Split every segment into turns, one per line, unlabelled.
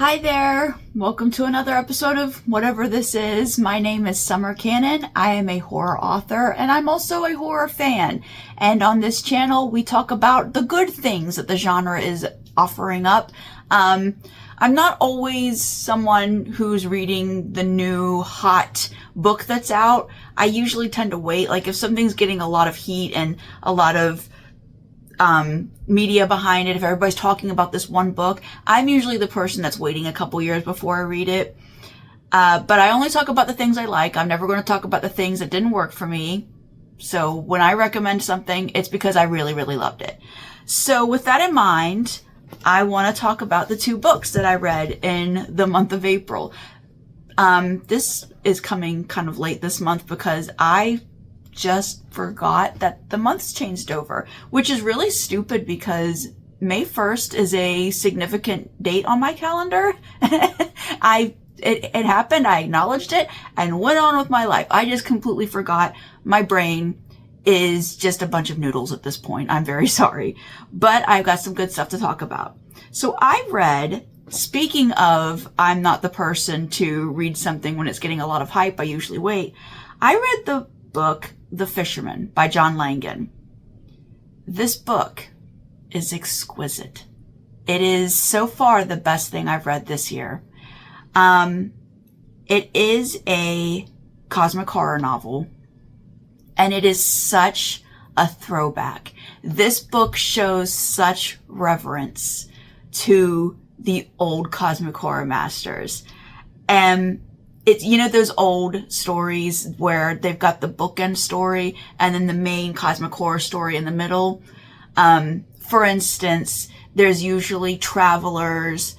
Hi there! Welcome to another episode of whatever this is. My name is Summer Cannon. I am a horror author and I'm also a horror fan. And on this channel, we talk about the good things that the genre is offering up. I'm not always someone who's reading the new hot book that's out. I usually tend to wait. Like if something's getting a lot of heat and a lot of media behind it, if everybody's talking about this one book, I'm usually the person that's waiting a couple years before I read it. But I only talk about the things I like. I'm never going to talk about the things that didn't work for me. So when I recommend something, it's because I really, really loved it. So with that in mind, I want to talk about the two books that I read in the month of April. This is coming kind of late this month because I just forgot that the months changed over, which is really stupid because May 1st is a significant date on my calendar. It happened, I acknowledged it, and went on with my life. I just completely forgot. My brain is just a bunch of noodles at this point. I'm very sorry. But I've got some good stuff to talk about. So I read, speaking of I'm not the person to read something when it's getting a lot of hype, I usually wait. I read the book The Fisherman by John Langan. This book is exquisite. It is so far the best thing I've read this year. It is a cosmic horror novel, and it is such a throwback. This book shows such reverence to the old cosmic horror masters. And it's, you know, those old stories where they've got the bookend story and then the main cosmic horror story in the middle. For instance, there's usually travelers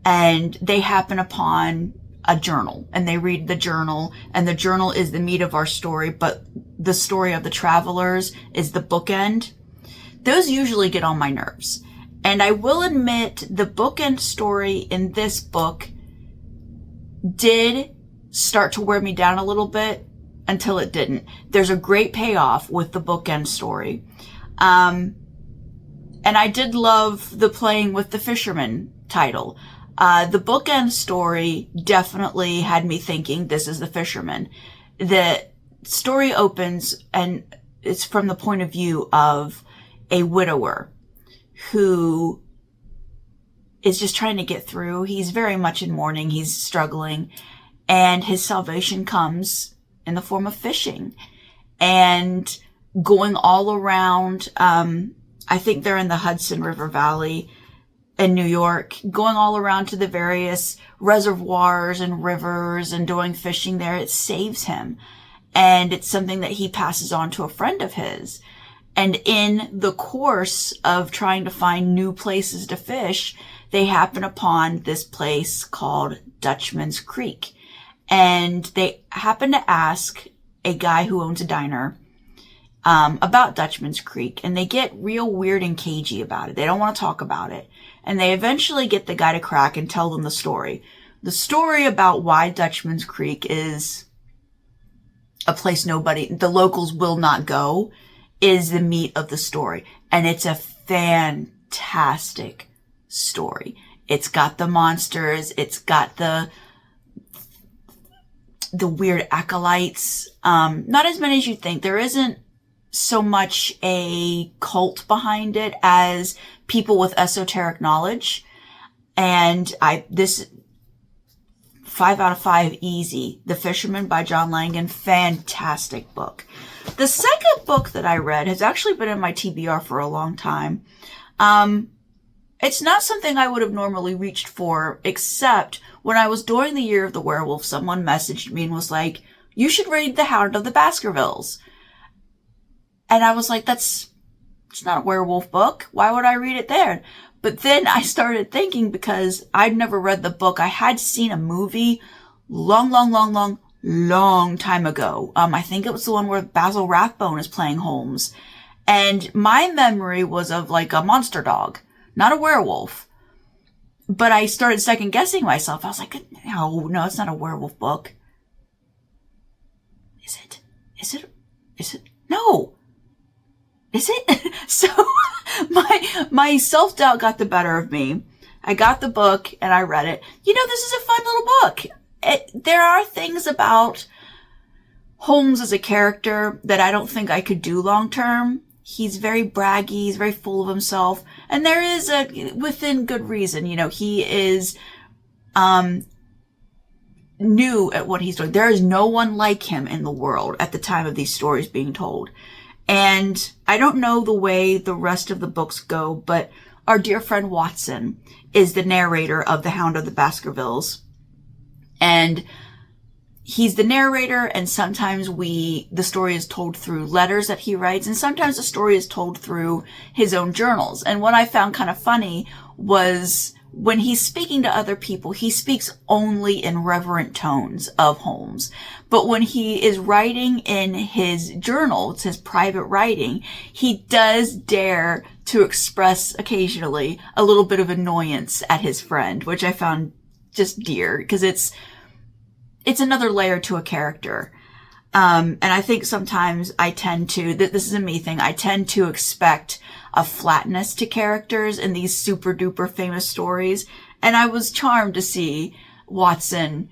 and they happen upon a journal and they read the journal, and the journal is the meat of our story, but the story of the travelers is the bookend. Those usually get on my nerves. And I will admit the bookend story in this book did start to wear me down a little bit until it didn't. There's a great payoff with the bookend story. And I did love the playing with the Fisherman title. The bookend story definitely had me thinking this is the Fisherman. The story opens and it's from the point of view of a widower who is just trying to get through. He's very much in mourning. He's struggling. And his salvation comes in the form of fishing and going all around. I think they're in the Hudson River Valley in New York, going all around to the various reservoirs and rivers and doing fishing there. It saves him. And it's something that he passes on to a friend of his. And in the course of trying to find new places to fish, they happen upon this place called Dutchman's Creek. And they happen to ask a guy who owns a diner about Dutchman's Creek, and they get real weird and cagey about it. They don't want to talk about it. And they eventually get the guy to crack and tell them the story. The story about why Dutchman's Creek is a place the locals will not go, is the meat of the story. And it's a fantastic story. It's got the monsters. It's got the weird acolytes. Not as many as you think. There isn't so much a cult behind it as people with esoteric knowledge. And this 5 out of 5 easy. The Fisherman by John Langan. Fantastic book. The second book that I read has actually been in my TBR for a long time. It's not something I would have normally reached for, except when I was doing the Year of the Werewolf, someone messaged me and was like, you should read The Hound of the Baskervilles. And I was like, it's not a werewolf book. Why would I read it there? But then I started thinking, because I'd never read the book. I had seen a movie long time ago. I think it was the one where Basil Rathbone is playing Holmes. And my memory was of like a monster dog, not a werewolf. But I started second guessing myself. I was like, no, it's not a werewolf book. Is it? No. Is it? So my self-doubt got the better of me. I got the book and I read it. You know, this is a fun little book. There are things about Holmes as a character that I don't think I could do long term. He's very braggy, he's very full of himself, and there is within good reason, you know, he is new at what he's doing. There is no one like him in the world at the time of these stories being told. And I don't know the way the rest of the books go, but our dear friend Watson is the narrator of The Hound of the Baskervilles. And he's the narrator, and sometimes the story is told through letters that he writes, and sometimes the story is told through his own journals. And what I found kind of funny was when he's speaking to other people, he speaks only in reverent tones of Holmes. But when he is writing in his journal, it's his private writing, he does dare to express occasionally a little bit of annoyance at his friend, which I found just dear, because it's another layer to a character. And I think sometimes I tend to, this is a me thing, I tend to expect a flatness to characters in these super duper famous stories. And I was charmed to see Watson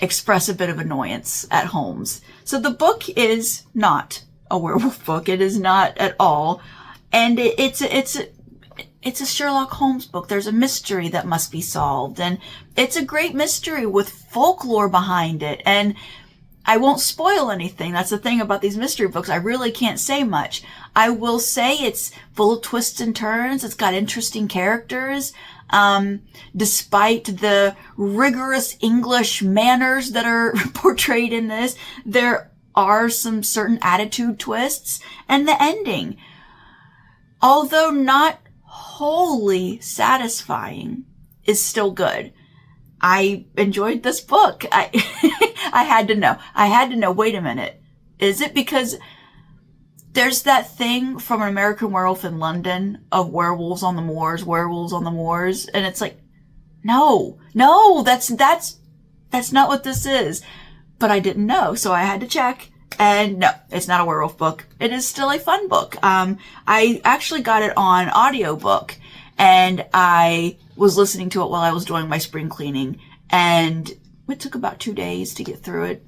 express a bit of annoyance at Holmes. So the book is not a werewolf book. It is not at all. And it's a Sherlock Holmes book. There's a mystery that must be solved. And it's a great mystery with folklore behind it. And I won't spoil anything. That's the thing about these mystery books. I really can't say much. I will say it's full of twists and turns. It's got interesting characters. Despite the rigorous English manners that are portrayed in this, there are some certain attitude twists. And the ending, although not wholly satisfying, is still good. I enjoyed this book. I had to know, wait a minute. Is it because there's that thing from An American Werewolf in London of werewolves on the moors, and it's like, no, that's not what this is. But I didn't know, so I had to check. And no, it's not a werewolf book. It is still a fun book. I actually got it on audiobook, and I was listening to it while I was doing my spring cleaning, and it took about 2 days to get through it.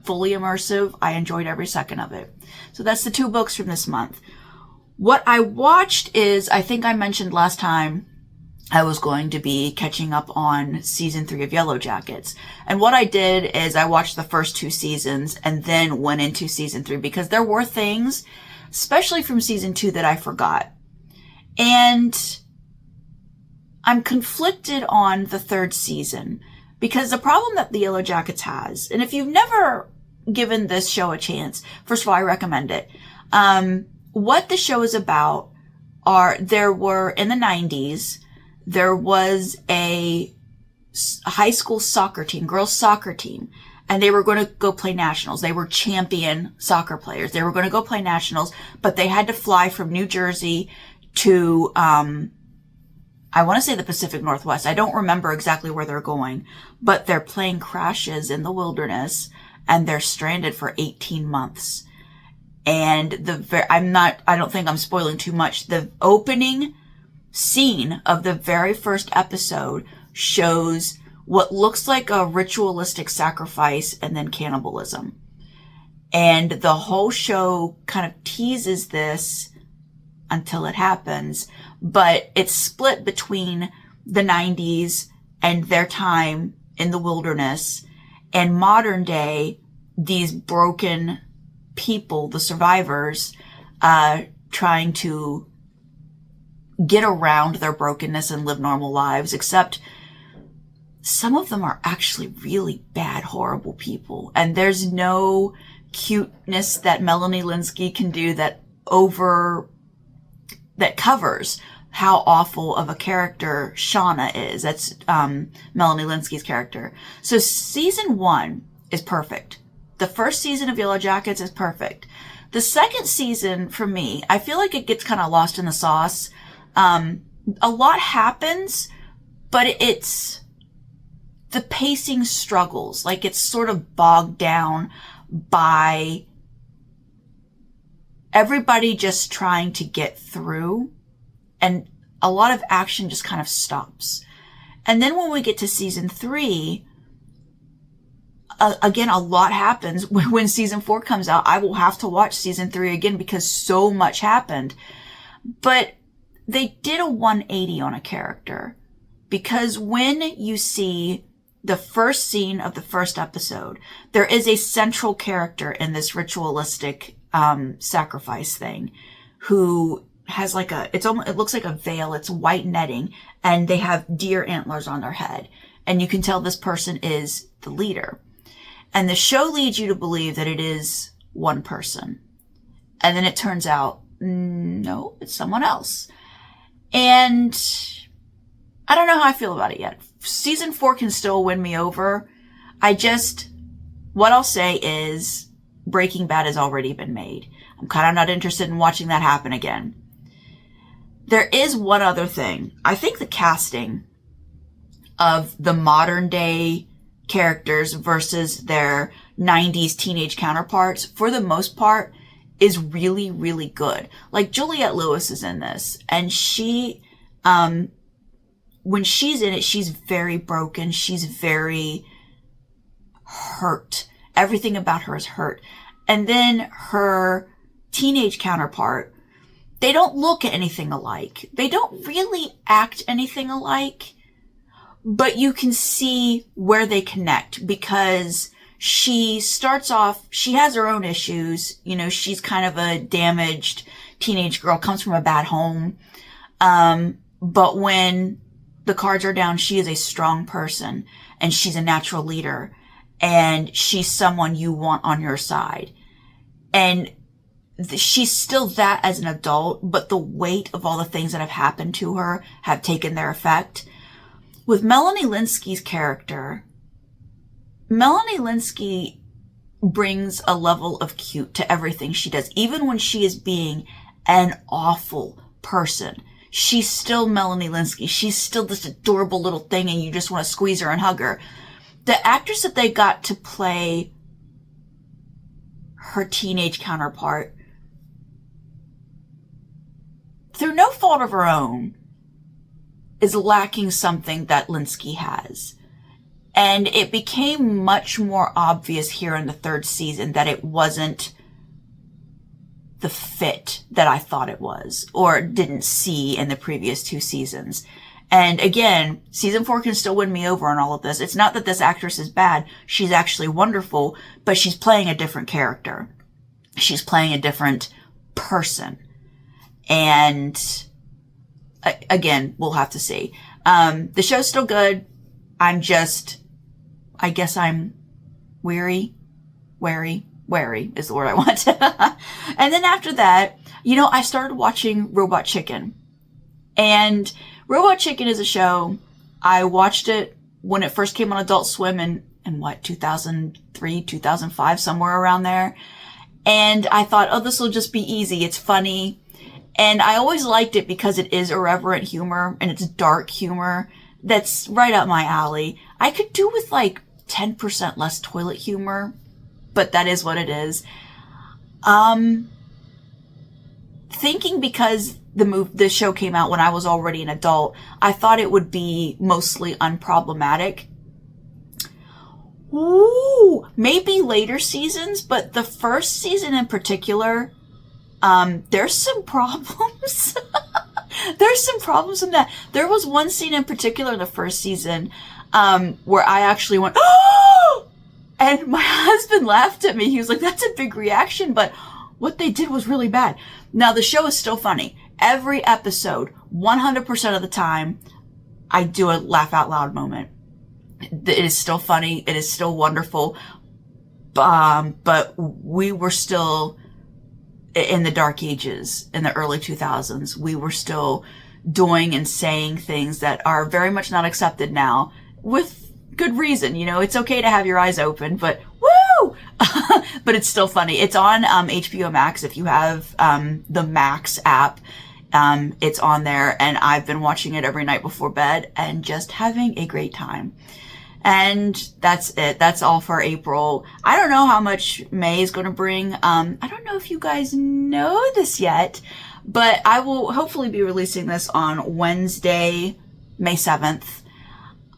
Fully immersive. I enjoyed every second of it. So that's the 2 books from this month. What I watched is, I think I mentioned last time, I was going to be catching up on season 3 of Yellowjackets. And what I did is I watched the first 2 seasons and then went into season 3 because there were things, especially from season 2, that I forgot. And I'm conflicted on the 3rd season because the problem that the Yellowjackets has, and if you've never given this show a chance, first of all, I recommend it. What the show is about there were, in the 90s, there was a high school soccer team, girls soccer team, and they were going to go play nationals. They were champion soccer players. They were going to go play nationals, but they had to fly from New Jersey to, I want to say the Pacific Northwest. I don't remember exactly where they're going, but their plane crashes in the wilderness and they're stranded for 18 months. And I don't think I'm spoiling too much. The opening scene of the very first episode shows what looks like a ritualistic sacrifice and then cannibalism. And the whole show kind of teases this until it happens, but it's split between the 90s and their time in the wilderness and modern day, these broken people, the survivors, trying to get around their brokenness and live normal lives, except some of them are actually really bad, horrible people. And there's no cuteness that Melanie Lynskey can do that covers how awful of a character Shauna is. That's Melanie Lynskey's character. So season 1 is perfect. The first season of Yellowjackets is perfect. The second season, for me, I feel like it gets kind of lost in the sauce. A lot happens, but the pacing struggles. Like, it's sort of bogged down by everybody just trying to get through. And a lot of action just kind of stops. And then when we get to season 3, again, a lot happens. When season 4 comes out, I will have to watch season 3 again because so much happened. But they did a 180 on a character, because when you see the first scene of the first episode, there is a central character in this ritualistic sacrifice thing who has like it looks like a veil. It's white netting, and they have deer antlers on their head. And you can tell this person is the leader. And the show leads you to believe that it is one person. And then it turns out, no, it's someone else. And I don't know how I feel about it yet. Season 4 can still win me over. What I'll say is Breaking Bad has already been made. I'm kind of not interested in watching that happen again. There is one other thing. I think the casting of the modern day characters versus their 90s teenage counterparts, for the most part, is really, really good. Like, Juliette Lewis is in this, and she, when she's in it, she's very broken. She's very hurt. Everything about her is hurt. And then her teenage counterpart, they don't look anything alike. They don't really act anything alike, but you can see where they connect, because she starts off, she has her own issues. You know, she's kind of a damaged teenage girl, comes from a bad home. But when the cards are down, she is a strong person, and she's a natural leader, and she's someone you want on your side. And she's still that as an adult, but the weight of all the things that have happened to her have taken their effect. With Melanie Lynskey's character, Melanie Lynskey brings a level of cute to everything she does. Even when she is being an awful person, she's still Melanie Lynskey. She's still this adorable little thing, and you just want to squeeze her and hug her. The actress that they got to play her teenage counterpart, through no fault of her own, is lacking something that Lynskey has. And it became much more obvious here in the 3rd season that it wasn't the fit that I thought it was, or didn't see in the previous 2 seasons. And again, season 4 can still win me over on all of this. It's not that this actress is bad. She's actually wonderful, but she's playing a different character. She's playing a different person. And again, we'll have to see. The show's still good. I guess I'm wary is the word I want. And then after that, I started watching Robot Chicken. And Robot Chicken is a show. I watched it when it first came on Adult Swim in 2003, 2005, somewhere around there. And I thought, this will just be easy. It's funny. And I always liked it because it is irreverent humor, and it's dark humor. That's right up my alley. I could do with 10% less toilet humor, but that is what it is. Thinking because the show came out when I was already an adult, I thought it would be mostly unproblematic. Ooh, maybe later seasons, but the first season in particular, there's some problems. There's some problems in that. There was one scene in particular in the first season, where I actually went, oh! And my husband laughed at me. He was like, that's a big reaction, but what they did was really bad. Now, the show is still funny. Every episode, 100% of the time, I do a laugh out loud moment. It is still funny. It is still wonderful. But we were still in the dark ages, in the early 2000s. We were still doing and saying things that are very much not accepted now, with good reason. It's okay to have your eyes open, but woo! But it's still funny. It's on HBO Max. If you have the Max app, it's on there, and I've been watching it every night before bed and just having a great time. And that's it. That's all for April. I don't know how much May is going to bring. I don't know if you guys know this yet, But I will hopefully be releasing this on Wednesday, May 7th.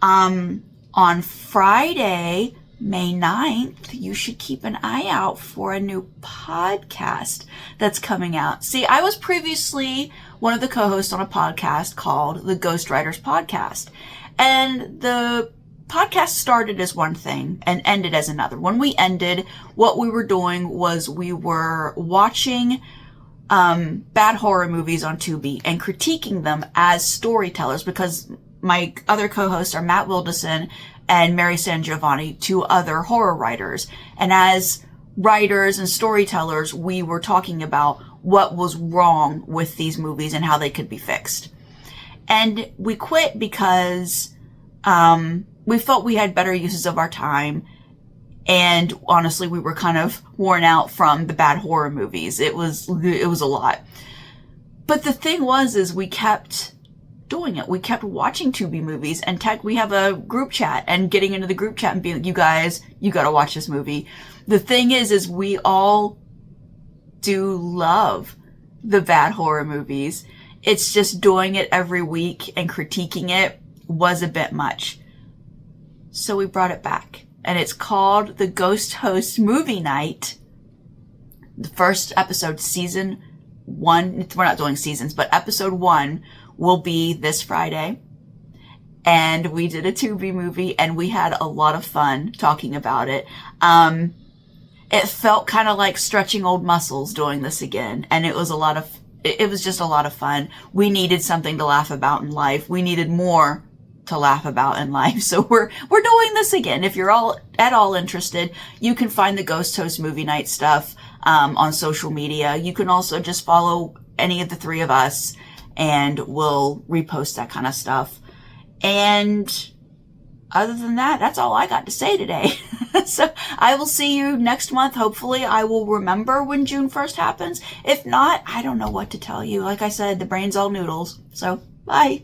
On Friday, May 9th, you should keep an eye out for a new podcast that's coming out. See, I was previously one of the co-hosts on a podcast called the Ghostwriters Podcast. And the podcast started as one thing and ended as another. When we ended, what we were doing was we were watching bad horror movies on Tubi and critiquing them as storytellers, because my other co-hosts are Matt Wildasin and Mary SanGiovanni, two other horror writers. And as writers and storytellers, we were talking about what was wrong with these movies and how they could be fixed. And we quit because we felt we had better uses of our time. And honestly, we were kind of worn out from the bad horror movies. It was a lot. But the thing is we kept doing it. We kept watching Tubi movies, and we have a group chat, and getting into the group chat and being like, you guys, you gotta watch this movie. The thing is we all do love the bad horror movies. It's just doing it every week and critiquing it was a bit much. So we brought it back. And it's called the Ghost Host Movie Night. The first episode, season 1, we're not doing seasons, but episode 1 will be this Friday. And we did a Tubi movie, and we had a lot of fun talking about it. It felt kind of like stretching old muscles doing this again. And it was just a lot of fun. We needed something to laugh about in life. We needed more to laugh about in life. So we're doing this again. If you're at all interested, you can find the Ghost Host Movie Night stuff on social media. You can also just follow any of the three of us, and we'll repost that kind of stuff. And other than that, that's all I got to say today. So I will see you next month. Hopefully I will remember when June 1st happens. If not, I don't know what to tell you. Like I said, the brain's all noodles. So bye.